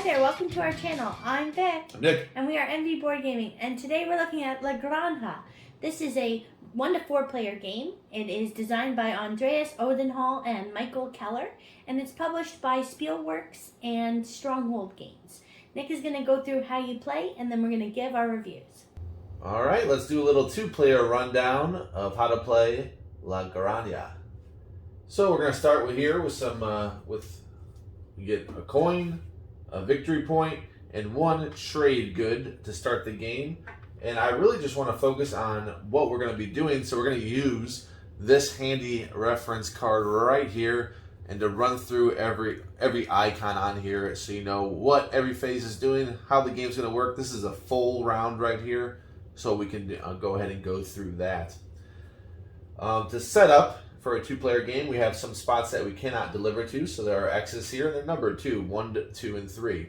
there, welcome to our channel. I'm Vic. I'm Nick. And we are MV Board Gaming. And today we're looking at La Granja. This is a 1 to 4 player game. It is designed by Andreas Odenhall and Michael Keller. And it's published by Spielworks and Stronghold Games. Nick is going to go through how you play, and then we're going to give our reviews. All right, let's do a little 2-player rundown of how to play La Granja. So we're going to start with here with some, you get a coin, a victory point, and 1 trade good to start the game. And I really just want to focus on what we're going to be doing. So we're going to use this handy reference card right here and to run through every icon on here so you know what every phase is doing, how the game's going to work. This is a full round right here, so we can go ahead and go through that. To set up for a 2-player game, we have some spots that we cannot deliver to, so there are X's here, and they're numbered 1, 2, and 3.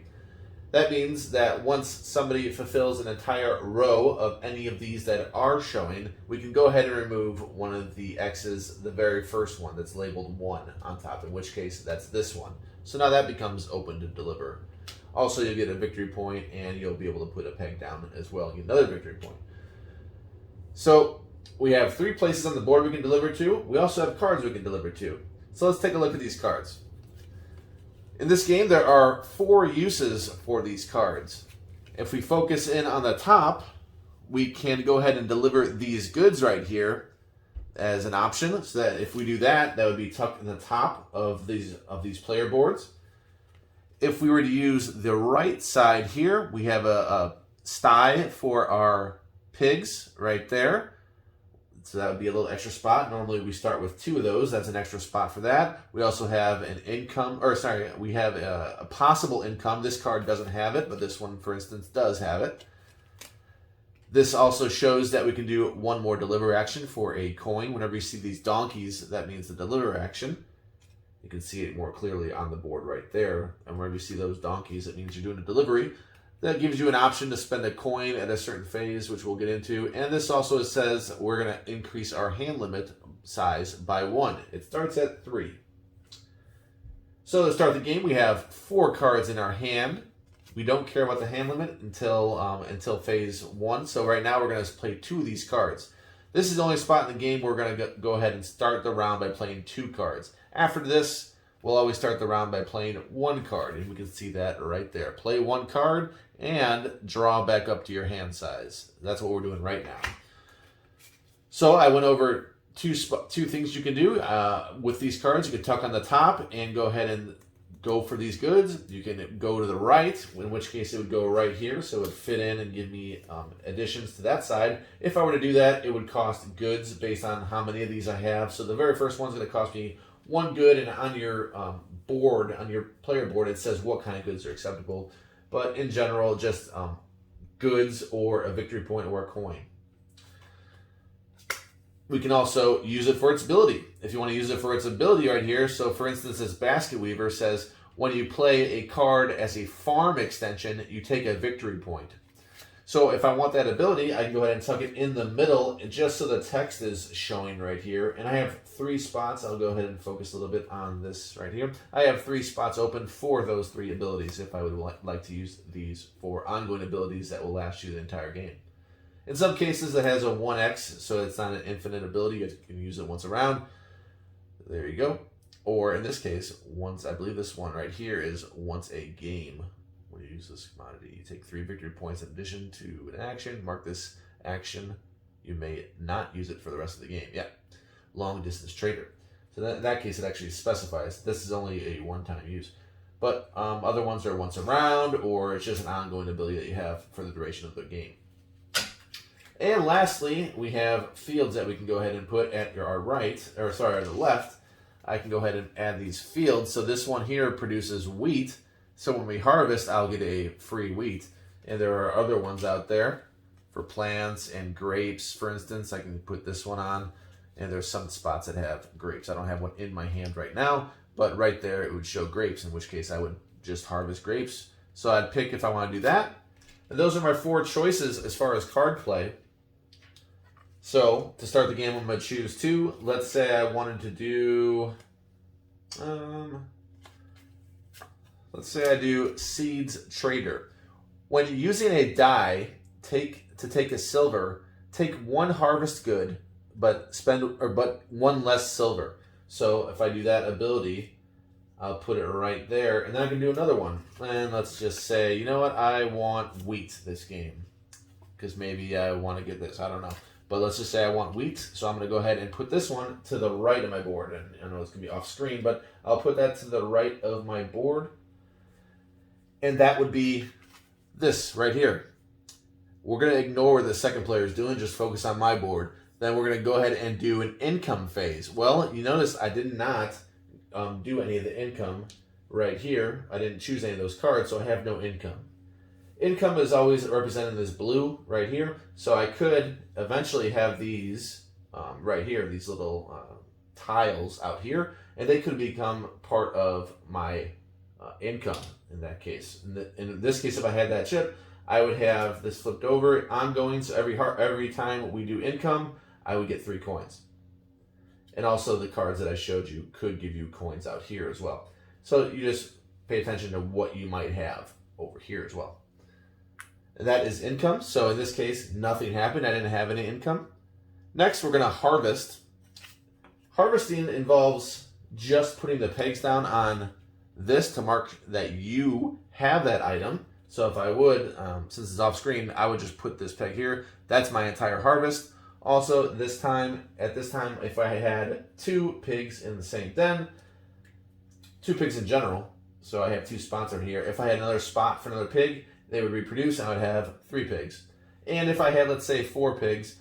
That means that once somebody fulfills an entire row of any of these that are showing, we can go ahead and remove one of the X's, the very first one that's labeled 1 on top, in which case that's this one. So now that becomes open to deliver. Also, you'll get a victory point, and you'll be able to put a peg down as well and get another victory point. So we have 3 places on the board we can deliver to. We also have cards we can deliver to. So let's take a look at these cards. In this game, there are 4 uses for these cards. If we focus in on the top, we can go ahead and deliver these goods right here as an option. So that if we do that, that would be tucked in the top of these player boards. If we were to use the right side here, we have a sty for our pigs right there. So that would be a little extra spot. Normally we start with 2 of those. That's an extra spot for that. We also have an income, we have a possible income. This card doesn't have it, but this one, for instance, does have it. This also shows that we can do 1 more deliver action for a coin. Whenever you see these donkeys, that means the deliver action. You can see it more clearly on the board right there. And whenever you see those donkeys, it means you're doing a delivery. That gives you an option to spend a coin at a certain phase, which we'll get into. And this also says we're going to increase our hand limit size by 1. It starts at 3. So to start the game, we have 4 cards in our hand. We don't care about the hand limit until phase 1. So right now we're going to play 2 of these cards. This is the only spot in the game where we're going to go ahead and start the round by playing 2 cards. After this, we'll always start the round by playing 1 card, and we can see that right there. Play 1 card and draw back up to your hand size. That's what we're doing right now. So I went over 2 things you can do with these cards. You can tuck on the top and go ahead and go for these goods. You can go to the right, in which case it would go right here, so it would fit in and give me additions to that side. If I were to do that, it would cost goods based on how many of these I have. So the very first one's going to cost me 1 good, and on your board, on your player board, it says what kind of goods are acceptable. But in general, just goods or a victory point or a coin. We can also use it for its ability. If you want to use it for its ability right here, so for instance, this Basket Weaver says when you play a card as a farm extension, you take a victory point. So if I want that ability, I can go ahead and tuck it in the middle just so the text is showing right here. And I have 3 spots. I'll go ahead and focus a little bit on this right here. I have 3 spots open for those 3 abilities if I would like to use these for ongoing abilities that will last you the entire game. In some cases, it has a 1x, so it's not an infinite ability. You can use it once around. There you go. Or in this case, I believe this one right here is once a game. When you use this commodity, you take 3 victory points in addition to an action. Mark this action. You may not use it for the rest of the game. Yeah, long distance trader. So in that case, it actually specifies this is only a 1-time use. But other ones are once around, or it's just an ongoing ability that you have for the duration of the game. And lastly, we have fields that we can go ahead and put at our the left. I can go ahead and add these fields. So this one here produces wheat. So when we harvest, I'll get a free wheat. And there are other ones out there for plants and grapes. For instance, I can put this one on. And there's some spots that have grapes. I don't have one in my hand right now, but right there it would show grapes, in which case I would just harvest grapes. So I'd pick if I want to do that. And those are my 4 choices as far as card play. So to start the game, I'm going to choose 2. Let's say I wanted to do... Let's say I do Seeds Trader. When using a die to take a silver, take one harvest good, but one less silver. So if I do that ability, I'll put it right there, and then I can do another one. And let's just say, you know what, I want wheat this game, because maybe I want to get this, I don't know. But let's just say I want wheat, so I'm going to go ahead and put this one to the right of my board. And I know it's going to be off screen, but I'll put that to the right of my board. And that would be this right here. We're going to ignore what the second player is doing, just focus on my board. Then we're going to go ahead and do an income phase. Well, you notice I did not do any of the income right here. I didn't choose any of those cards, so I have no income. Income is always represented as blue right here, so I could eventually have these right here, these little tiles out here, and they could become part of my income in that case. In this case, if I had that chip, I would have this flipped over ongoing, so every time we do income, I would get 3 coins. And also the cards that I showed you could give you coins out here as well. So you just pay attention to what you might have over here as well. And that is income. So in this case, nothing happened. I didn't have any income. Next, we're going to harvest. Harvesting involves just putting the pegs down on this to mark that you have that item. So if I would, since it's off screen, I would just put this peg here. That's my entire harvest. Also, at this time, if I had 2 pigs in the same den, 2 pigs in general, so I have 2 spots over here. If I had another spot for another pig, they would reproduce, and I would have 3 pigs. And if I had, let's say, 4 pigs,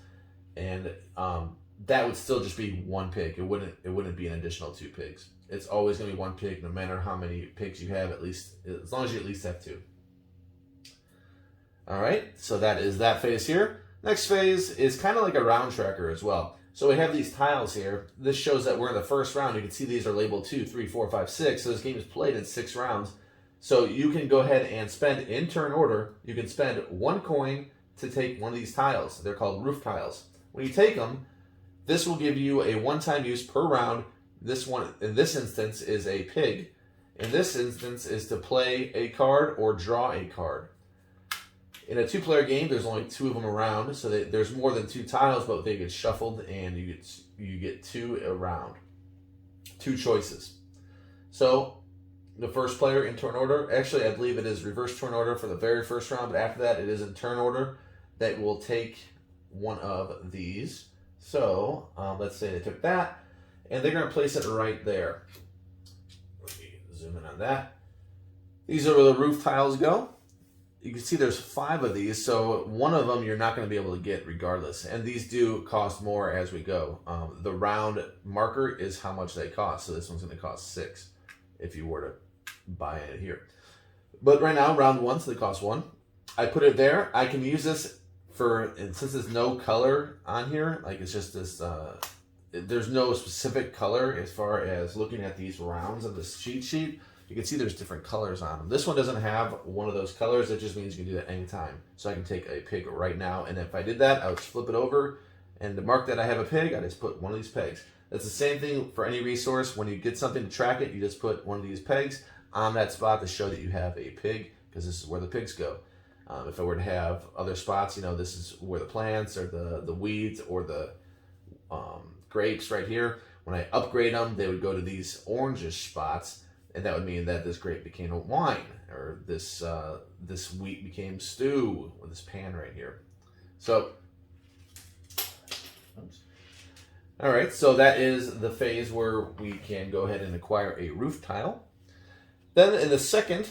and that would still just be 1 pig. It wouldn't be an additional 2 pigs. It's always going to be 1 pig, no matter how many pigs you have. At least, as long as you at least have 2. All right, so that is that phase here. Next phase is kind of like a round tracker as well. So we have these tiles here. This shows that we're in the first round. You can see these are labeled 2, 3, 4, 5, 6. So this game is played in 6 rounds. So you can go ahead and spend, in turn order, you can spend 1 coin to take one of these tiles. They're called roof tiles. When you take them, this will give you a one-time use per round. This one, in this instance, is a pig. In this instance, is to play a card or draw a card. In a 2-player game, there's only 2 of them around, so there's more than 2 tiles, but they get shuffled, and you get 2 around, 2 choices. So the first player in turn order, actually I believe it is reverse turn order for the very first round, but after that it is in turn order that will take one of these. So let's say they took that, and they're going to place it right there. Let me zoom in on that. These are where the roof tiles go. You can see there's 5 of these, so one of them you're not going to be able to get regardless. And these do cost more as we go. The round marker is how much they cost, so this one's going to cost 6 if you were to buy it here. But right now, round 1, so they cost 1. I put it there. I can use this and since there's no color on here, like it's just this, there's no specific color as far as looking at these rounds of this cheat sheet. You can see there's different colors on them. This one doesn't have one of those colors. It just means you can do that anytime. So I can take a pig right now, and if I did that, I would flip it over, and to mark that I have a pig, I just put one of these pegs. That's the same thing for any resource. When you get something to track it, you just put one of these pegs on that spot to show that you have a pig, because this is where the pigs go. If I were to have other spots, this is where the plants or the weeds or the grapes right here. When I upgrade them, they would go to these orangish spots. And that would mean that this grape became a wine, or this wheat became stew with this pan right here. So, all right, so that is the phase where we can go ahead and acquire a roof tile. Then in the second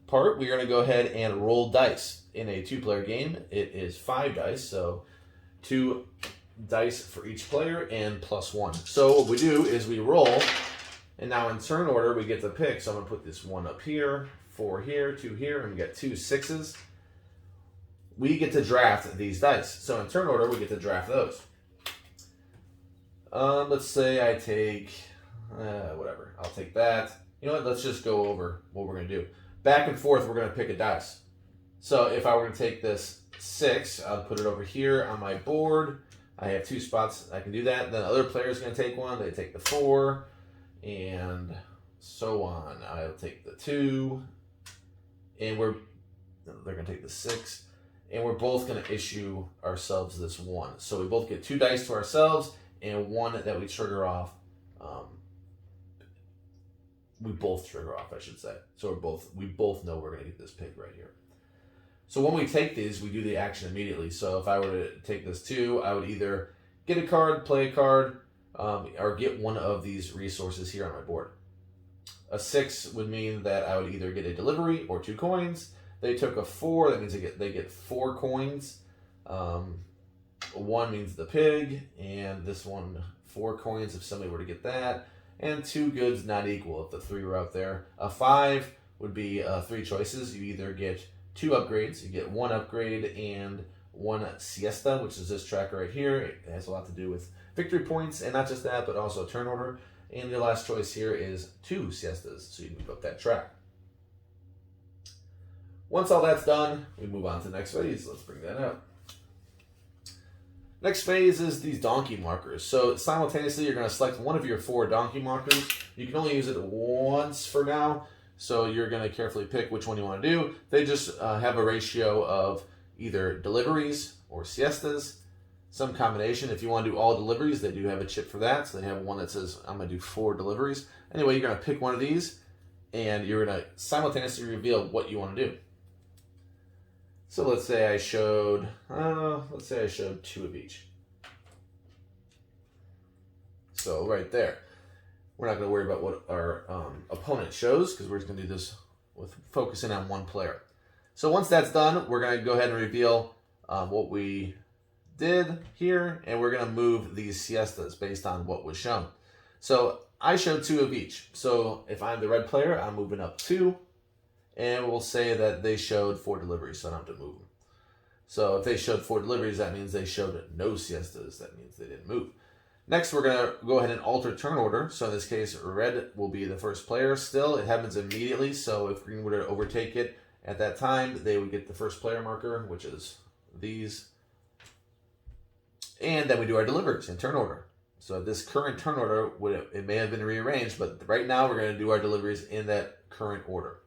part, we're going to go ahead and roll dice. In a 2-player game, it is 5 dice, so 2 dice for each player and +1. So what we do is we roll. And now in turn order, we get to pick. So I'm going to put this 1 up here, 4 here, 2 here, and we get 2 6s. We get to draft these dice. So in turn order, we get to draft those. Let's say I take, whatever. I'll take that. You know what? Let's just go over what we're going to do. Back and forth, we're going to pick a dice. So if I were to take this 6, I'll put it over here on my board. I have 2 spots. I can do that. Then the other player's going to take one. They take the 4. And so on. I'll take the 2, and they're going to take the 6, and we're both going to issue ourselves this 1. So we both get 2 dice to ourselves and 1 that we trigger off. We both trigger off, I should say. So we both know we're going to get this pig right here. So when we take these, we do the action immediately. So if I were to take this 2, I would either get a card, play a card, or get one of these resources here on my board. A 6 would mean that I would either get a delivery or 2 coins. They took a 4, that means they get 4 coins. 1 means the pig, and this one 4 coins if somebody were to get that. And 2 goods not equal if the 3 were out there. A 5 would be 3 choices. You either get 2 upgrades, you get 1 upgrade and 1 siesta, which is this tracker right here. It has a lot to do with victory points, and not just that, but also turn order. And your last choice here is 2 siestas, so you move up that track. Once all that's done, we move on to the next phase. Let's bring that up. Next phase is these donkey markers. So simultaneously, you're going to select one of your 4 donkey markers. You can only use it once for now, so you're going to carefully pick which one you want to do. They just have a ratio of either deliveries or siestas, some combination. If you want to do all deliveries, they do have a chip for that. So they have one that says, I'm going to do 4 deliveries. Anyway, you're going to pick one of these, and you're going to simultaneously reveal what you want to do. So let's say I showed 2 of each. So right there, we're not going to worry about what our opponent shows because we're just going to do this with focusing on one player. So once that's done, we're going to go ahead and reveal what we did here, and we're going to move these siestas based on what was shown. So I showed 2 of each. So if I'm the red player, I'm moving up 2. And we'll say that they showed 4 deliveries, so I don't have to move them. So if they showed 4 deliveries, that means they showed no siestas. That means they didn't move. Next, we're going to go ahead and alter turn order. So in this case, red will be the first player still. It happens immediately, so if green were to overtake it at that time, they would get the first player marker, which is these. And then we do our deliveries in turn order. So this current turn order, it may have been rearranged, but right now we're going to do our deliveries in that current order.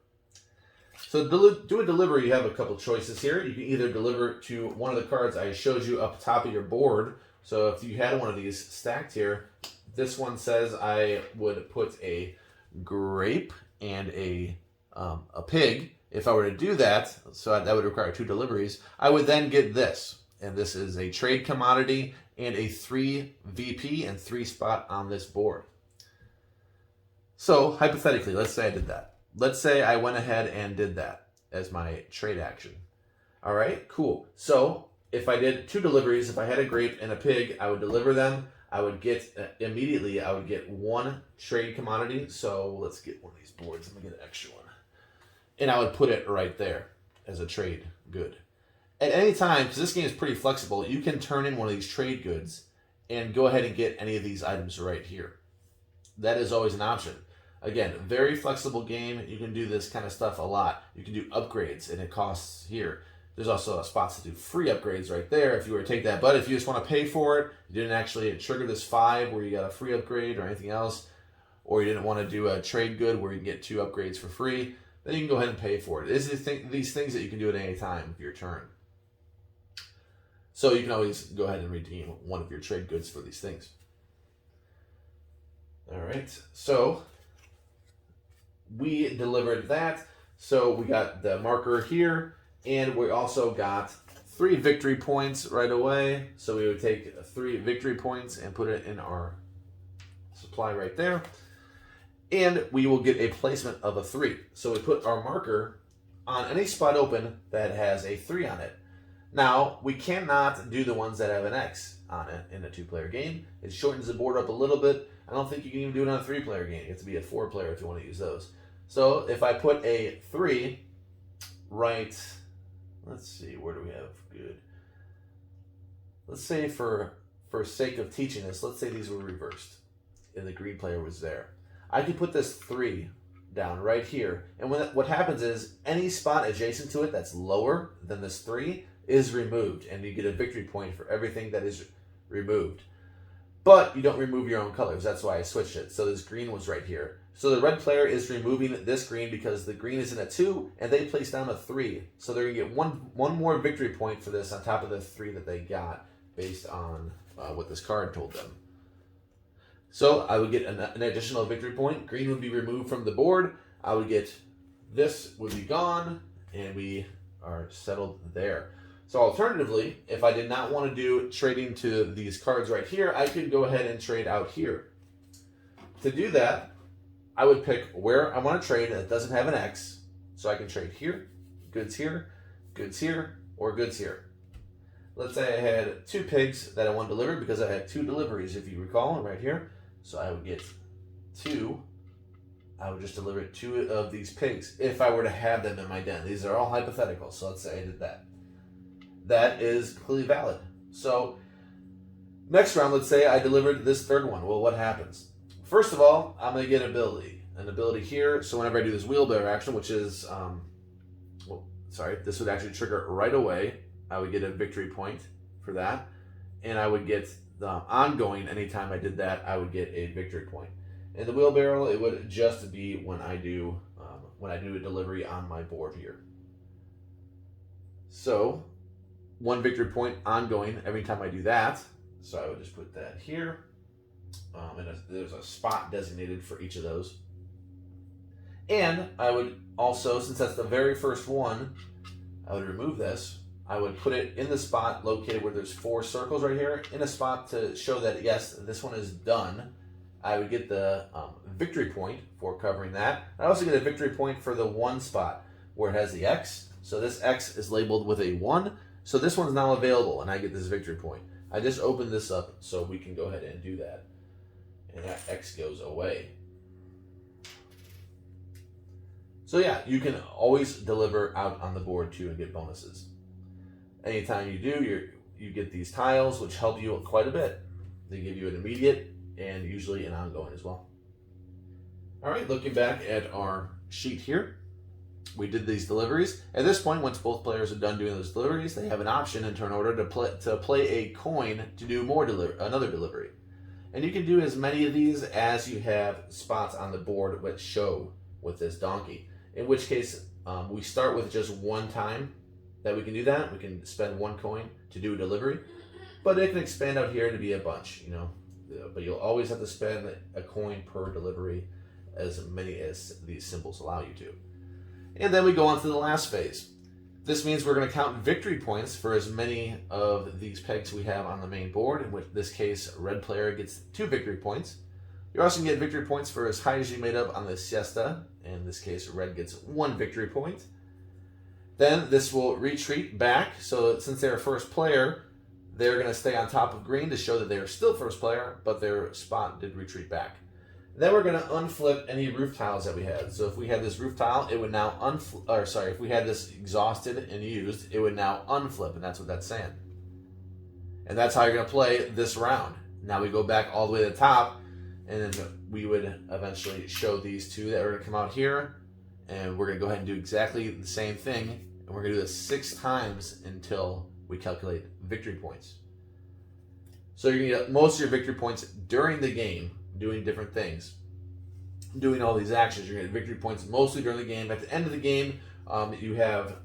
So do a delivery, you have a couple choices here. You can either deliver to one of the cards I showed you up top of your board. So if you had one of these stacked here, this one says I would put a grape and a pig. If I were to do that, so that would require 2 deliveries, I would then get this. And this is a trade commodity and a 3 VP and 3 spot on this board. So hypothetically, let's say I did that. Let's say I went ahead and did that as my trade action. All right, cool. So if I did 2 deliveries, if I had a grape and a pig, I would deliver them. I would get, immediately, I would get 1 trade commodity. So let's get one of these boards. Let me get an extra one. And I would put it right there as a trade good. At any time, because this game is pretty flexible, you can turn in one of these trade goods and go ahead and get any of these items right here. That is always an option. Again, very flexible game. You can do this kind of stuff a lot. You can do upgrades, and it costs here. There's also spots to do free upgrades right there if you were to take that. But if you just want to pay for it, you didn't actually trigger this 5 where you got a free upgrade or anything else, or you didn't want to do a trade good where you can get 2 upgrades for free, then you can go ahead and pay for it. These are these things that you can do at any time of your turn. So you can always go ahead and redeem one of your trade goods for these things. All right, so we delivered that. So we got the marker here, and we also got 3 victory points right away. So we would take 3 victory points and put it in our supply right there. And we will get a placement of a 3. So we put our marker on any spot open that has a 3 on it. Now, we cannot do the ones that have an X on it in a 2-player game. It shortens the board up a little bit. I don't think you can even do it on a 3-player game. You have to be a 4-player if you want to use those. So if I put a 3 right, let's see, where do we have good? Let's say for sake of teaching this, let's say these were reversed and the green player was there. I could put this 3 down right here. And what happens is any spot adjacent to it that's lower than this 3 is removed, and you get a victory point for everything that is removed. but you don't remove your own colors. That's why I switched it. So this green was right here. So the red player is removing this green because the green is in a 2 and they place down a 3. So they're going to get one more victory point for this on top of the 3 that they got based on what this card told them. So I would get an additional victory point. Green would be removed from the board. I would get this would be gone, and we are settled there. So alternatively, if I did not want to do trading to these cards right here, I could go ahead and trade out here. To do that, I would pick where I want to trade that doesn't have an X. So I can trade here, goods here, or goods here. Let's say I had 2 pigs that I want to deliver because I had 2 deliveries, if you recall, right here. So I would get 2. I would just deliver 2 of these pigs if I were to have them in my den. These are all hypothetical, so let's say I did that. That is completely valid. So next round, let's say I delivered this 3rd one. Well, what happens? First of all, I'm going to get an ability here. So whenever I do this wheelbarrow action, which is, this would actually trigger right away. I would get a victory point for that. And I would get the ongoing, anytime I did that, I would get a victory point. And the wheelbarrow, it would just be when I do a delivery on my board here. So 1 victory point ongoing every time I do that. So I would just put that here. And there's a spot designated for each of those. And I would also, since that's the very first one, I would remove this. I would put it in the spot located where there's 4 circles right here, in a spot to show that, yes, this one is done. I would get the victory point for covering that. I also get a victory point for the 1 spot where it has the X. So this X is labeled with a 1. So this one's now available, and I get this victory point. I just opened this up so we can go ahead and do that. And that X goes away. So yeah, you can always deliver out on the board too and get bonuses. Anytime you do, you get these tiles, which help you quite a bit. They give you an immediate and usually an ongoing as well. All right, looking back at our sheet here, we did these deliveries. At this point, once both players are done doing those deliveries, they have an option in turn order to play a coin to do another delivery. And you can do as many of these as you have spots on the board that show with this donkey. In which case, we start with just 1 time that we can do that. We can spend 1 coin to do a delivery, but it can expand out here to be a bunch, but you'll always have to spend a coin per delivery, as many as these symbols allow you to. And then we go on to the last phase. This means we're going to count victory points for as many of these pegs we have on the main board, in which this case, red player gets 2 victory points. You also can get victory points for as high as you made up on the siesta. In this case, red gets 1 victory point. Then this will retreat back. So since they're first player, they're going to stay on top of green to show that they are still first player, but their spot did retreat back. Then we're going to unflip any roof tiles that we had. So if we had this roof tile, it would now if we had this exhausted and used, it would now unflip, and that's what that's saying. And that's how you're going to play this round. Now we go back all the way to the top, and then we would eventually show these 2 that are going to come out here, and we're going to go ahead and do exactly the same thing, and we're going to do this 6 times until we calculate victory points. So you're going to get most of your victory points during the game, doing different things, doing all these actions. You're going to get victory points mostly during the game. At the end of the game, you have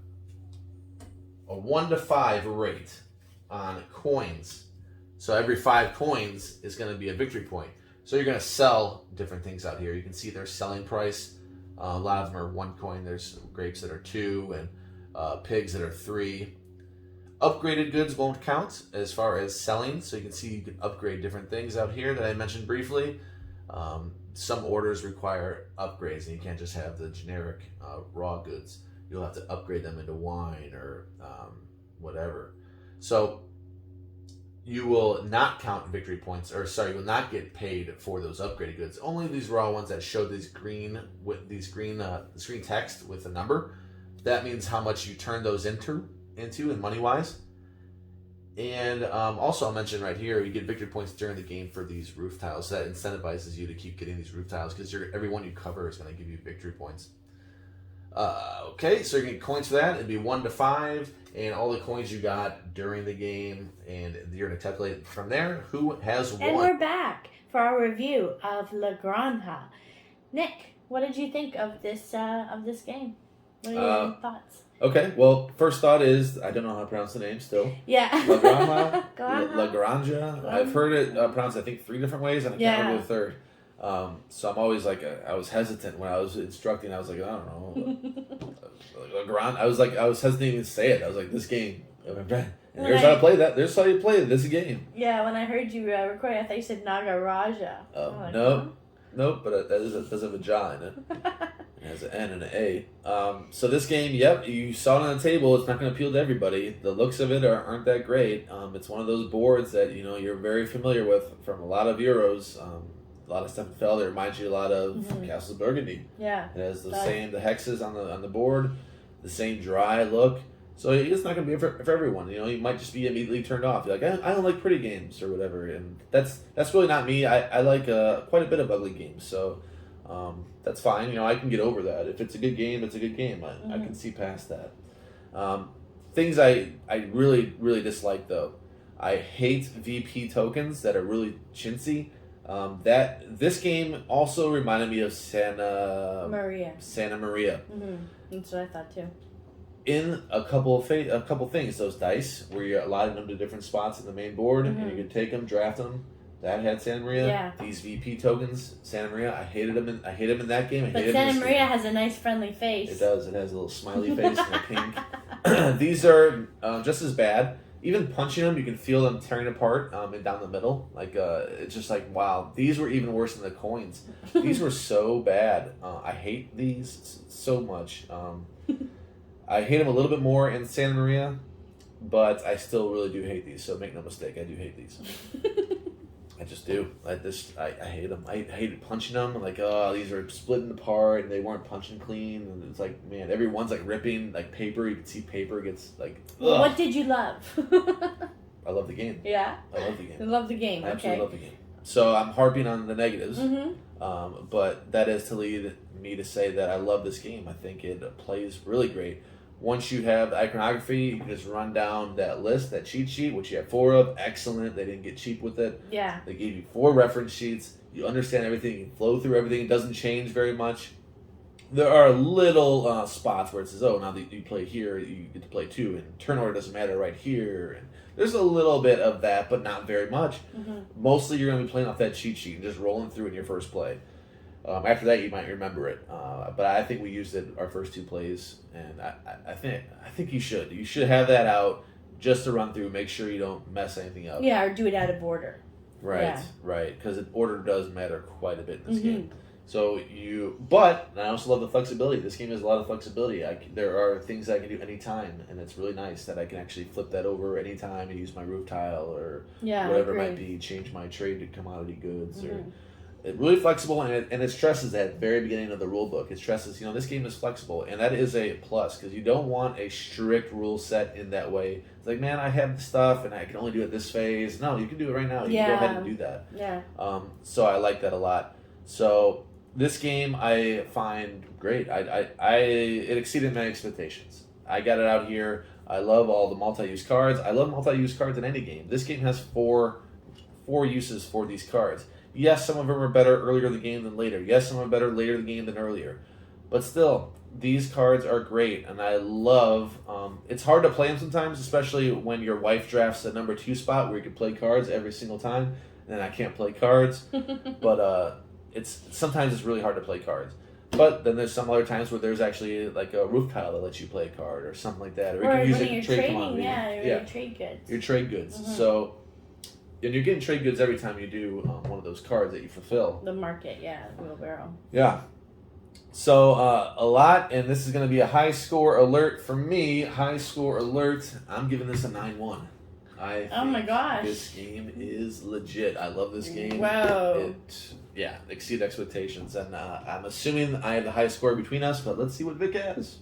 a 1 to 5 rate on coins. So every 5 coins is going to be a victory point. So you're going to sell different things out here. You can see their selling price. A lot of them are 1 coin. There's grapes that are 2 and pigs that are 3. Upgraded goods won't count as far as selling, so you can see you can upgrade different things out here that I mentioned briefly. Some orders require upgrades, and you can't just have the generic raw goods. You'll have to upgrade them into wine or whatever. So you will not count victory points, you will not get paid for those upgraded goods. Only these raw ones that show these green screen text with a number. That means how much you turn those into and money wise. And also I'll mention right here, you get victory points during the game for these roof tiles. That incentivizes you to keep getting these roof tiles because every one you cover is going to give you victory points. Okay, so you're going to get coins for that. It'd be 1 to 5, and all the coins you got during the game, and you're going to calculate from there who has won. And we're back for our review of La Granja. Nick, what did you think of this game? What are your thoughts? Okay, well, first thought is, I don't know how to pronounce the name still. Yeah. La Granja. Granja. La Granja. I've heard it pronounced, I think, 3 different ways, and I can't remember the third. So I'm always like, I was hesitant when I was instructing. I was like, I don't know. I was hesitating to say it. I was like, this game. And here's how to play that. There's how you play this game. Yeah, when I heard you recording, I thought you said Nagaraja. Like, nope, but that does have a J in it. It has an N and an A. So this game, yep, you saw it on the table. It's not going to appeal to everybody. The looks of it aren't that great. It's one of those boards that you're very familiar with from a lot of Euros. A lot of stuff in Fell that reminds you a lot of Castles of Burgundy. Yeah. It has the hexes on the board, the same dry look. So it's not going to be for everyone. You might just be immediately turned off. You're like, I don't like pretty games or whatever, and that's really not me. I like quite a bit of ugly games, so that's fine. I can get over that. If it's a good game, it's a good game. I can see past that. Things I really, really dislike, though. I hate VP tokens that are really chintzy. This game also reminded me of Santa Maria. Mm-hmm. That's what I thought too. In a couple things, those dice where you're allotting them to different spots in the main board, and you can take them, draft them. That had Santa Maria. Yeah. These VP tokens, Santa Maria. I hated them in that game. But Santa Maria has a nice friendly face. It does. It has a little smiley face and a pink. These are just as bad. Even punching them, you can feel them tearing apart and down the middle. Like it's just like, wow. These were even worse than the coins. These were so bad. I hate these so much. I hate them a little bit more in Santa Maria, but I still really do hate these. So make no mistake, I do hate these. I just do. I hate them. I hated punching them. Like, these are splitting apart, and they weren't punching clean. And it's like, man, everyone's like ripping like paper. You can see paper gets like. Well, what did you love? I love the game. Yeah. I love the game. You love the game. I absolutely love the game. So I'm harping on the negatives, but that is to lead me to say that I love this game. I think it plays really great. Once you have the iconography, you can just run down that list, that cheat sheet, which you have 4 of. Excellent. They didn't get cheap with it. Yeah. They gave you 4 reference sheets. You understand everything. You can flow through everything. It doesn't change very much. There are little spots where it says, oh, now that you play here, you get to play 2, and turn order doesn't matter right here. And there's a little bit of that, but not very much. Mostly you're going to be playing off that cheat sheet and just rolling through in your first play. After that, you might remember it, but I think we used it our first 2 plays, and I think you should. You should have that out just to run through, make sure you don't mess anything up. Yeah, or do it out of order. Right, right, because order does matter quite a bit in this game. So but I also love the flexibility. This game has a lot of flexibility. There are things I can do anytime, and it's really nice that I can actually flip that over anytime and use my roof tile or whatever it might be, change my trade to commodity goods or. It's really flexible, and it stresses that at the very beginning of the rule book. It stresses, this game is flexible, and that is a plus, because you don't want a strict rule set in that way. It's like, man, I have the stuff, and I can only do it this phase. No, you can do it right now. You can go ahead and do that. Yeah. So I like that a lot. So this game I find great. It exceeded my expectations. I got it out here. I love all the multi-use cards. I love multi-use cards in any game. This game has four uses for these cards. Yes, some of them are better earlier in the game than later. Yes, some are better later in the game than earlier. But still, these cards are great, and I love... it's hard to play them sometimes, especially when your wife drafts a number 2 spot where you can play cards every single time, and I can't play cards. But sometimes it's really hard to play cards. But then there's some other times where there's actually like a roof tile that lets you play a card or something like that. Or you can use it to trade commodity. Your trade goods. Your trade goods. So... And you're getting trade goods every time you do one of those cards that you fulfill. The market, the wheelbarrow. Yeah. So, a lot, and this is going to be a high score alert for me. High score alert. I'm giving this a 9-1. Oh my gosh. This game is legit. I love this game. Wow. It exceeded expectations. And I'm assuming I have the highest score between us, but let's see what Vic has.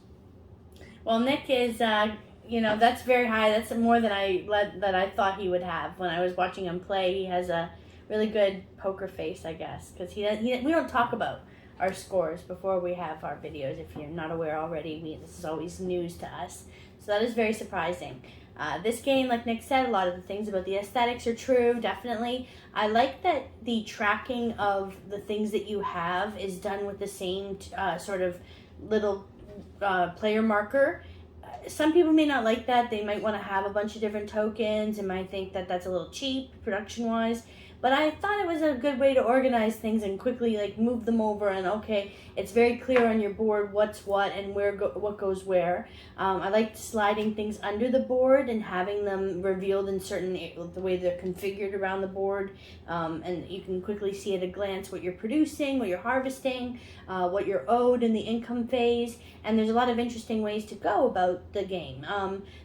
Well, Nick is... that's very high. That's more than I thought he would have when I was watching him play. He has a really good poker face, I guess, because we don't talk about our scores before we have our videos. If you're not aware already, this is always news to us. So that is very surprising. This game, like Nick said, a lot of the things about the aesthetics are true, definitely. I like that the tracking of the things that you have is done with the same sort of little player marker. Some people may not like that. They might want to have a bunch of different tokens and might think that that's a little cheap production-wise. But I thought it was a good way to organize things and quickly move them over, and okay, it's very clear on your board what's what and what goes where. I like sliding things under the board and having them revealed in the way they're configured around the board, and you can quickly see at a glance what you're producing, what you're harvesting, what you're owed in the income phase, and there's a lot of interesting ways to go about the game.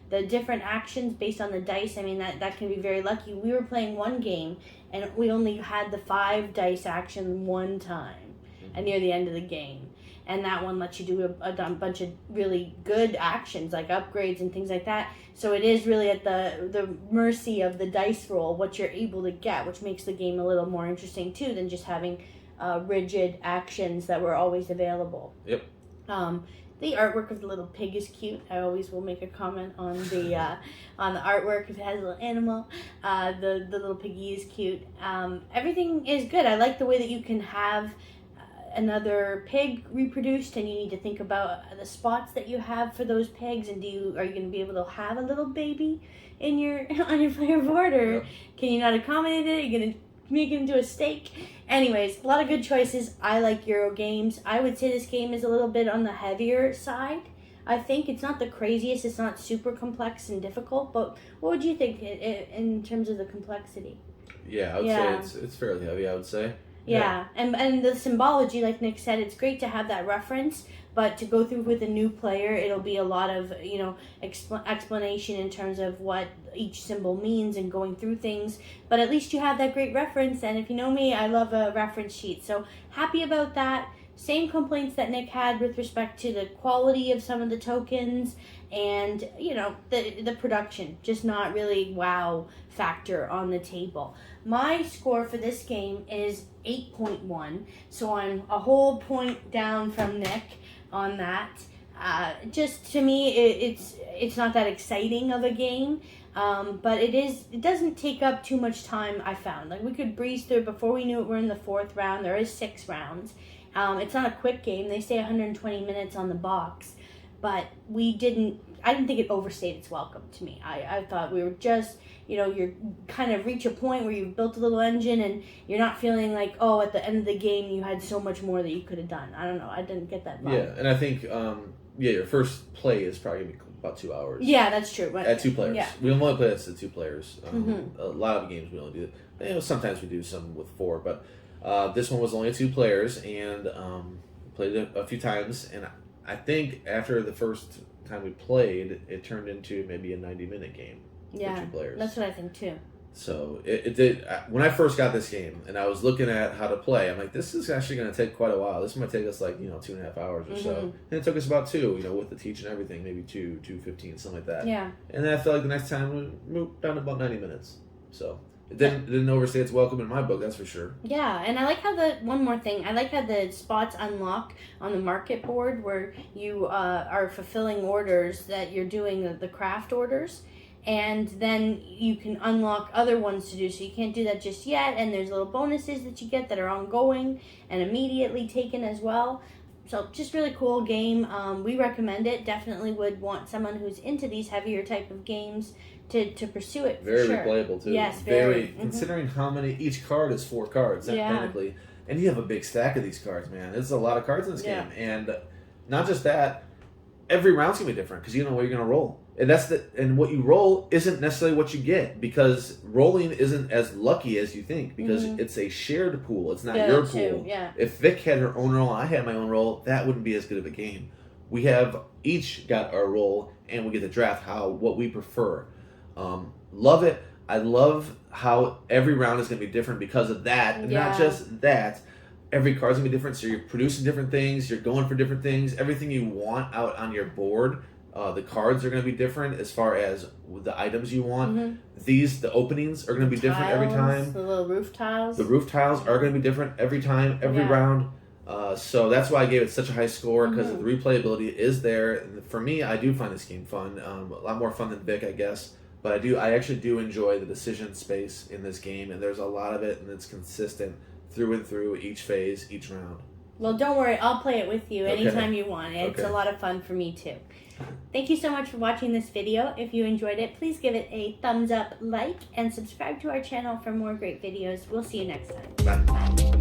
The different actions based on the dice, I mean, that can be very lucky. We were playing one game and we only had the 5 dice action one time and near the end of the game. And that one lets you do a bunch of really good actions like upgrades and things like that. So it is really at the mercy of the dice roll what you're able to get, which makes the game a little more interesting too than just having rigid actions that were always available. Yep. The artwork of the little pig is cute. I always will make a comment on the artwork if it has a little animal. The little piggy is cute. Everything is good. I like the way that you can have another pig reproduced, and you need to think about the spots that you have for those pigs. And are you going to be able to have a little baby in on your player board, or can you not accommodate it? Are you going to make it into a steak? Anyways, a lot of good choices. I like Euro games. I would say this game is a little bit on the heavier side. I think it's not the craziest. It's not super complex and difficult. But what would you think in terms of the complexity? Yeah, I would say it's fairly heavy, I would say. Yeah. And the symbology, like Nick said, it's great to have that reference. But to go through with a new player, it'll be a lot of, explanation in terms of what each symbol means and going through things. But at least you have that great reference. And if you know me, I love a reference sheet. So happy about that. Same complaints that Nick had with respect to the quality of some of the tokens and, the production. Just not really wow factor on the table. My score for this game is 8.1. So I'm a whole point down from Nick on that. Just to me, it's not that exciting of a game, but it doesn't take up too much time. I found we could breeze through. Before we knew it, we're in the 4th round. There is 6 rounds. It's not a quick game. They say 120 minutes on the box, but I didn't think it overstayed its welcome to me. I thought we were just, you're kind of reach a point where you've built a little engine and you're not feeling like, oh, at the end of the game you had so much more that you could have done. I don't know. I didn't get that vibe. Yeah, and I think, your first play is probably going to be about 2 hours. Yeah, that's true. At 2 players. Yeah. We only play this at 2 players. A lot of games we only do that. Sometimes we do some with 4, but this one was only 2 players, and played it a few times, and I think after the first time we played, it turned into maybe a 90-minute game for 2 players. That's what I think too. So it did. When I first got this game and I was looking at how to play, I'm like, this is actually going to take quite a while. This might take us 2.5 hours or so. And it took us about 2, with the teach and everything, maybe 2:15, something like that. Yeah. And then I felt like the next time we moved down to about 90 minutes. So it didn't overstay its welcome in my book, that's for sure. Yeah, and I like how one more thing, I like how the spots unlock on the market board where you are fulfilling orders that you're doing the craft orders. And then you can unlock other ones to do. So you can't do that just yet. And there's little bonuses that you get that are ongoing and immediately taken as well. So just really cool game. We recommend it. Definitely would want someone who's into these heavier type of games to pursue it. Very for sure. replayable too. Yes, very. Considering how many, each card is 4 cards technically. And you have a big stack of these cards, man. There's a lot of cards in this game. And not just that, every round's going to be different because you don't know what you're going to roll. And what you roll isn't necessarily what you get, because rolling isn't as lucky as you think, because it's a shared pool. It's not your pool. If Vic had her own roll and I had my own roll, that wouldn't be as good of a game. We have each got our roll, and we get to draft what we prefer. Love it. I love how every round is going to be different because of that. And not just that. Every card's going to be different, so you're producing different things. You're going for different things. Everything you want out on your board. The cards are going to be different as far as the items you want. The openings are going to be different every time. The little roof tiles. The roof tiles are going to be different every time, every round. So that's why I gave it such a high score, because the replayability is there. And for me, I do find this game fun, a lot more fun than Vic, I guess. But I actually do enjoy the decision space in this game, and there's a lot of it, and it's consistent through and through each phase, each round. Well, don't worry, I'll play it with you anytime you want. It's Okay. a lot of fun for me too. Thank you so much for watching this video. If you enjoyed it, please give it a thumbs up, like, and subscribe to our channel for more great videos. We'll see you next time. Bye.